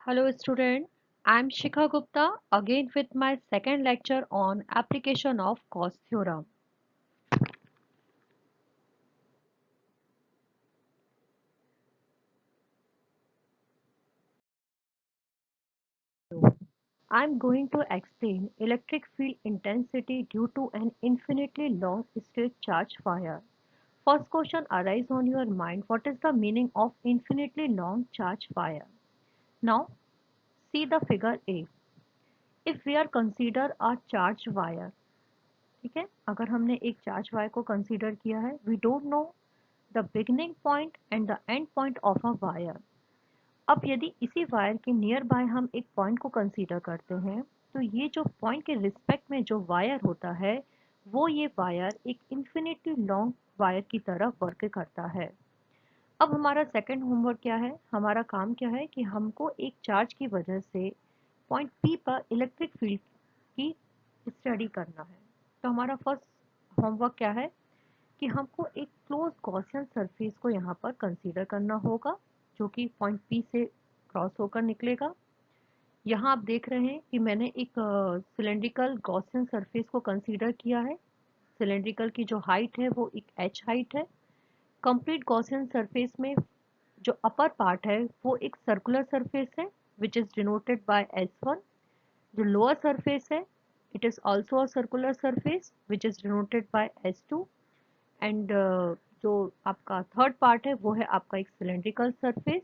Hello student, I am Shikha Gupta again with my second lecture on application of Gauss theorem. I am going to explain electric field intensity due to an infinitely long state charge wire. First question arises on your mind, what is the meaning of infinitely long charge wire? Now see the figure A. If we are consider a charge wire, ठीक है, अगर हमने एक charge wire को consider किया है, we don't know the beginning point and the end point of a wire. अब यदि इसी वायर के नियर बाय हम एक पॉइंट को कंसीडर करते हैं, तो ये जो पॉइंट के रिस्पेक्ट में जो वायर होता है, वो ये वायर एक इन्फिनिटली लॉन्ग वायर की तरह वर्क करता है। अब हमारा सेकंड होमवर्क क्या है, हमारा काम क्या है कि हमको एक चार्ज की वजह से पॉइंट पी पर इलेक्ट्रिक फील्ड की स्टडी करना है। तो हमारा फर्स्ट होमवर्क क्या है कि हमको एक क्लोज गॉसियन सरफेस को यहाँ पर कंसीडर करना होगा, जो कि पॉइंट पी से क्रॉस होकर निकलेगा। यहाँ आप देख रहे हैं कि मैंने एक सिलेंड्रिकल गॉसियन सरफेस को कंसीडर किया है। सिलेंड्रिकल की जो हाइट है वो एक एच हाइट है। कंप्लीट गॉसियन सरफेस में जो अपर पार्ट है वो एक सर्कुलर सरफेस है which is denoted by S1। जो लोअर सरफेस है it is also a circular surface which is denoted by S2 and जो आपका थर्ड पार्ट है वो है आपका एक cylindrical surface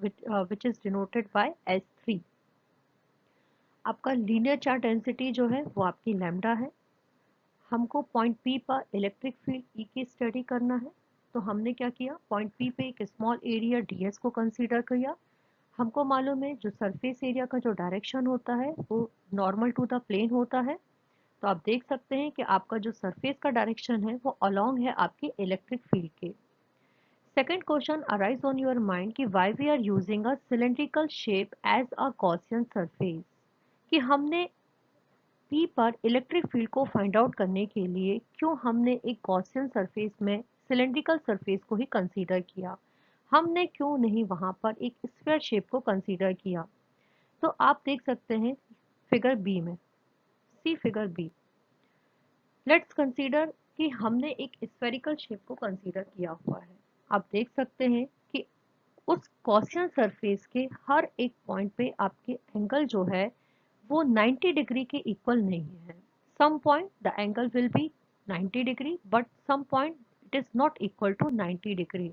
which is denoted by S3। आपका लीनियर चार्ज डेंसिटी जो है वो आपकी लैम्डा है। हमको पॉइंट पी पर इलेक्ट्रिक फील्ड ई की स्टडी करना है, तो हमने क्या किया, पॉइंट पी पे एक स्मॉल एरिया ds को कंसीडर किया। हमको मालूम है जो सरफेस एरिया का जो डायरेक्शन होता है वो नॉर्मल टू द प्लेन होता है। तो आप देख सकते हैं कि आपका जो सरफेस का डायरेक्शन है वो अलोंग है आपके इलेक्ट्रिक फील्ड के। Second question arise on your mind कि why we are using a cylindrical shape as a Gaussian surface, कि हमने पी पर इलेक्ट्रिक फील्ड को फाइंड आउट करने के लिए क्यों हमने एक गॉसियन सरफेस में सिलेंड्रिकल सरफेस को ही कंसीडर किया, हमने क्यों नहीं वहां पर एक स्फीयर शेप को कंसीडर किया। तो आप देख सकते हैं फिगर बी में, सी फिगर बी। लेट्स कंसीडर कि हमने एक स्फेरिकल शेप को कंसीडर किया हुआ है। आप देख सकते हैं कि उस गॉसियन सरफेस के हर एक पॉइंट पे आपके एंगल जो है वो 90 डिग्री के इक्वल नहीं है। Some point the angle will be 90 degree but some point it is not equal to 90 degree.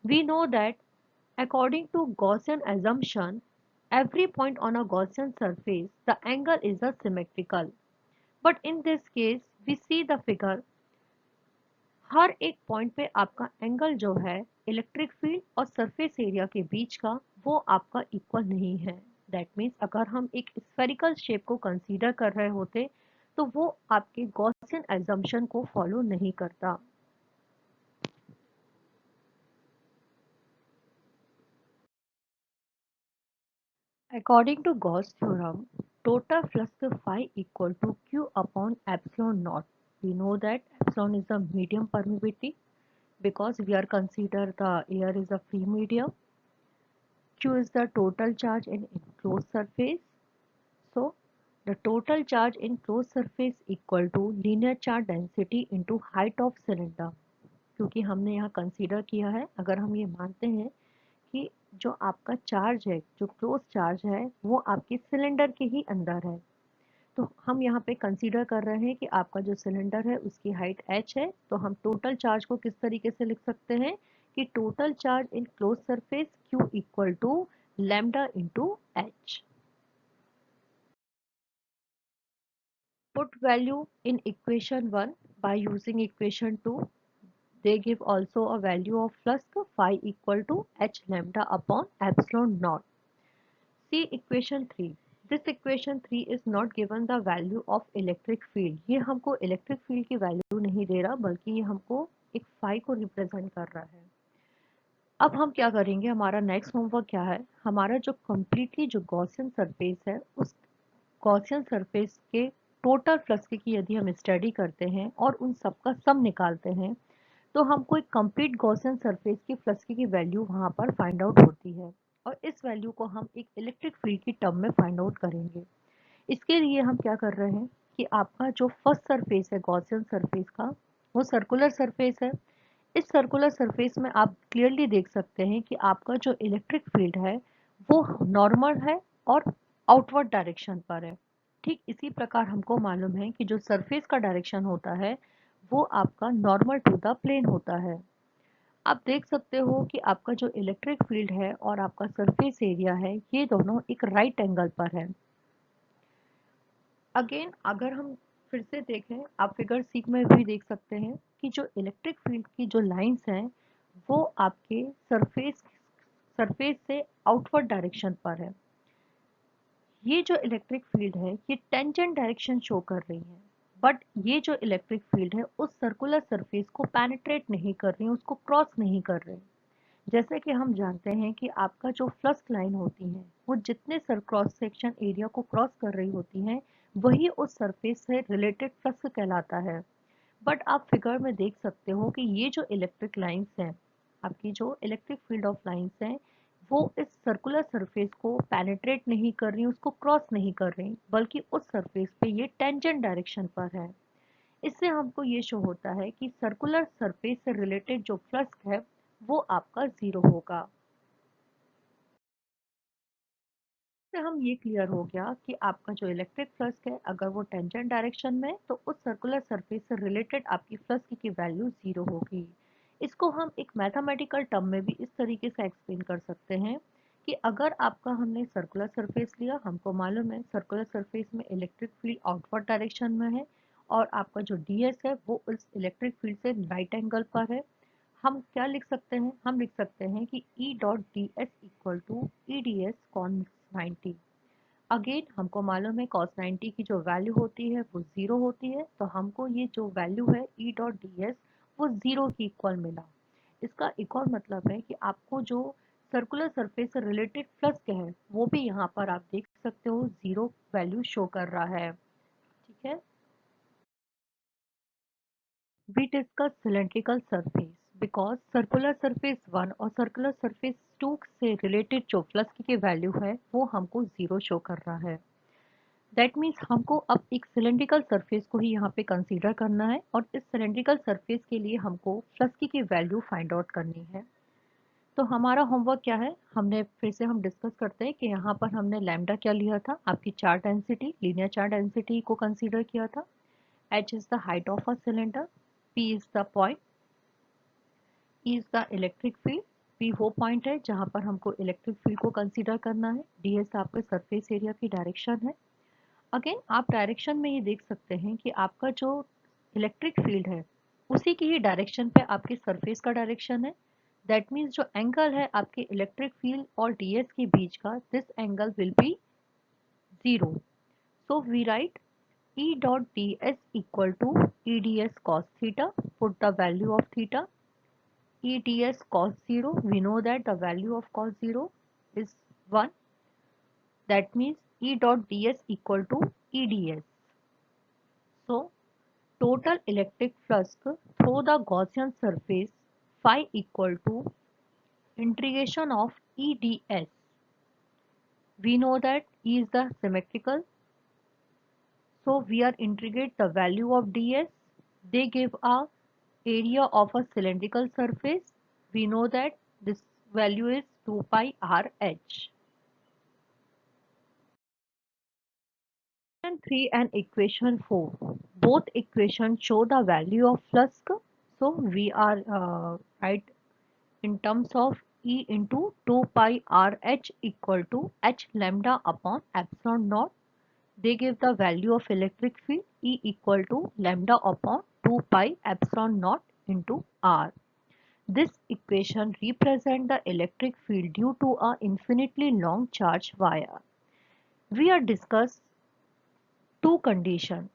We know that according to Gaussian assumption, every point on a Gaussian surface, the angle is a symmetrical. But in this case, we see the figure, हर एक point पे आपका angle जो है electric field और surface area के बीच का वो आपका इक्वल नहीं है। दैट मीन्स अगर हम एक स्फेरिकल शेप को कंसीडर कर रहे होते तो वो आपके गॉसियन एजम्पशन को फॉलो नहीं करता। According to Gauss theorem, total flux phi equal to Q upon epsilon naught. We know that epsilon is a medium permeability because we are consider the air is a free medium. Q is the total charge in enclosed surface. So the total charge in closed surface equal to linear charge density into height of cylinder. क्योंकि हमने यहाँ consider किया है, अगर हम ये मानते हैं कि जो आपका चार्ज है, जो क्लोज चार्ज है वो आपके सिलेंडर के ही अंदर है, तो हम यहाँ पे कंसीडर कर रहे हैं कि आपका जो सिलेंडर है उसकी हाइट h है। तो हम टोटल चार्ज को किस तरीके से लिख सकते हैं कि total charge in close surface q equal to lambda into h. Put value in equation 1 by using equation 2. They give also a value of flux phi equal to h lambda upon epsilon naught. See equation 3. This equation 3 is not given the value of electric field. ये हमको electric field की value नहीं दे रहा, बल्कि ये हमको एक phi को represent कर रहा है। अब हम क्या करेंगे, हमारा नेक्स्ट होमवर्क क्या है, हमारा जो completely जो गॉसियन सरफेस है उस गॉसियन सरफेस के टोटल फ्लक्स की यदि हम स्टडी करते हैं और उन सब का सम निकालते हैं तो हमको एक कंप्लीट गॉसियन सरफेस की फ्लक्स की वैल्यू वहां पर फाइंड आउट होती है। और इस वैल्यू को हम एक इलेक्ट्रिक फील्ड की टर्म में फाइंड आउट करेंगे। इसके लिए हम क्या कर रहे हैं कि आपका जो फर्स्ट सरफेस है गॉसियन सरफेस का, वो सर्कुलर सरफेस है। इस सर्कुलर सरफेस में आप क्लियरली देख सकते हैं कि आपका जो इलेक्ट्रिक फील्ड है वो नॉर्मल है और आउटवर्ड डायरेक्शन पर है। ठीक इसी प्रकार हमको मालूम है कि जो सरफेस का डायरेक्शन होता है वो आपका नॉर्मल टू द प्लेन होता है। आप देख सकते हो कि आपका जो इलेक्ट्रिक फील्ड है और आपका सरफेस एरिया है ये दोनों एक राइट एंगल पर है। अगेन अगर हम फिर से देखें, आप फिगर सी में भी देख सकते हैं कि जो इलेक्ट्रिक फील्ड की जो लाइंस हैं वो आपके सरफेस सरफेस से आउटवर्ड डायरेक्शन पर है। ये जो इलेक्ट्रिक फील्ड है ये टेंजेंट डायरेक्शन शो कर रही है, बट ये जो इलेक्ट्रिक फील्ड है उस सर्कुलर सरफेस को पेनिट्रेट नहीं कर रही है, उसको क्रॉस नहीं कर रही। जैसे कि हम जानते हैं कि आपका जो फ्लक्स लाइन होती है वो जितने सर क्रॉस सेक्शन एरिया को क्रॉस कर रही होती हैं वही उस सरफेस से रिलेटेड फ्लक्स कहलाता है। बट आप फिगर में देख सकते हो कि ये जो इलेक्ट्रिक लाइंस हैं, आपकी जो इलेक्ट्रिक फील्ड ऑफ लाइंस हैं, वो इस सर्कुलर सरफेस को पेनिट्रेट नहीं कर रही, उसको क्रॉस नहीं कर रही, बल्कि उस सरफेस पे ये टेंजेंट डायरेक्शन पर है। इससे हमको ये शो होता है कि सर्कुलर सरफेस से रिलेटेड जो फ्लक्स है वो आपका जीरो होगा। से हम ये क्लियर हो गया कि आपका जो इलेक्ट्रिक फ्लक्स है अगर वो टेंजेंट डायरेक्शन में है तो उस सर्कुलर सरफेस से रिलेटेड आपकी फ्लक्स की वैल्यू जीरो होगी। इसको हम एक मैथमेटिकल टर्म में भी इस तरीके से एक्सप्लेन कर सकते हैं कि अगर आपका हमने सर्कुलर सरफेस लिया, हमको मालूम है सर्कुलर सरफेस में इलेक्ट्रिक फील्ड आउटवर्ड डायरेक्शन में है और आपका जो ds है वो उस इलेक्ट्रिक फील्ड से राइट एंगल पर है। हम क्या लिख सकते हैं, हम लिख सकते हैं कि E dot d s equal to e d s cos 90। Again हमको मालूम है cos 90 की जो वैल्यू होती है वो जीरो होती है, तो हमको ये जो वैल्यू है E डॉट डी एस वो जीरो की इक्वल मिला। इसका एक और मतलब है कि आपको जो सर्कुलर सरफेस से रिलेटेड फ्लक्स है वो भी यहाँ पर आप देख सकते हो जीरो वैल्यू शो कर रहा है। ठीक है। We discuss cylindrical surface because circular surface 1 और circular surface 2 से रिलेटेड जो फ्लक्स की वैल्यू है वो हमको जीरो शो कर रहा है। दैट मीन्स हमको अब एक सिलेंड्रिकल सरफेस को ही यहाँ पे कंसीडर करना है और इस सिलेंड्रिकल सरफेस के लिए हमको फ्लक्स की वैल्यू फाइंड आउट करनी है। तो हमारा होमवर्क क्या है, हमने फिर से हम डिस्कस करते हैं कि यहाँ पर हमने लैम्डा क्या लिया था, आपकी charge density, linear charge density को कंसीडर किया था। h is the height of a cylinder, p is the point, E is the electric field, p वो पॉइंट है जहाँ पर हमको इलेक्ट्रिक फील्ड को कंसीडर करना है, ds आपके सरफेस एरिया की डायरेक्शन है। अगेन आप डायरेक्शन में ये देख सकते हैं कि आपका जो इलेक्ट्रिक फील्ड है उसी की ही डायरेक्शन पे आपके सरफेस का डायरेक्शन है। दैट मीन्स जो एंगल है आपके इलेक्ट्रिक फील्ड और ds के बीच का, this angle will be zero. So we write E dot ds equal to eds cos theta, put the value of theta, eds cos 0, we know that the value of cos 0 is 1, that means E dot ds equal to eds. So total electric flux through the Gaussian surface phi equal to integration of eds. We know that E is the symmetrical, so we are integrate the value of ds. They give a area of a cylindrical surface. We know that this value is 2 pi r h. Equation 3 and equation 4. Both equations show the value of flux. So we are right in terms of E into 2 pi r h equal to h lambda upon epsilon naught. They give the value of electric field E equal to lambda upon 2 pi epsilon naught into r. This equation represents the electric field due to a infinitely long charge wire. We are discuss two conditions.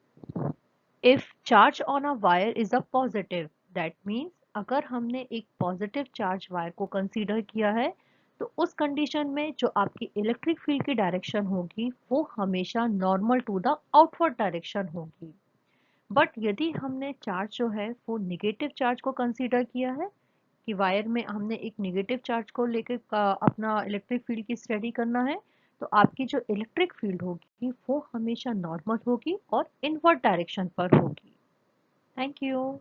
If charge on a wire is a positive, that means अगर हमने एक positive charge wire को consider किया है तो उस condition में जो आपकी इलेक्ट्रिक फील्ड की डायरेक्शन होगी वो हमेशा normal to the outward direction होगी। बट यदि हमने चार्ज जो है वो निगेटिव चार्ज को कंसीडर किया है, कि वायर में हमने एक नेगेटिव चार्ज को लेके अपना इलेक्ट्रिक फील्ड की स्टडी करना है, तो आपकी जो इलेक्ट्रिक फील्ड होगी वो हमेशा नॉर्मल होगी और इनवर्ट डायरेक्शन पर होगी। Thank you.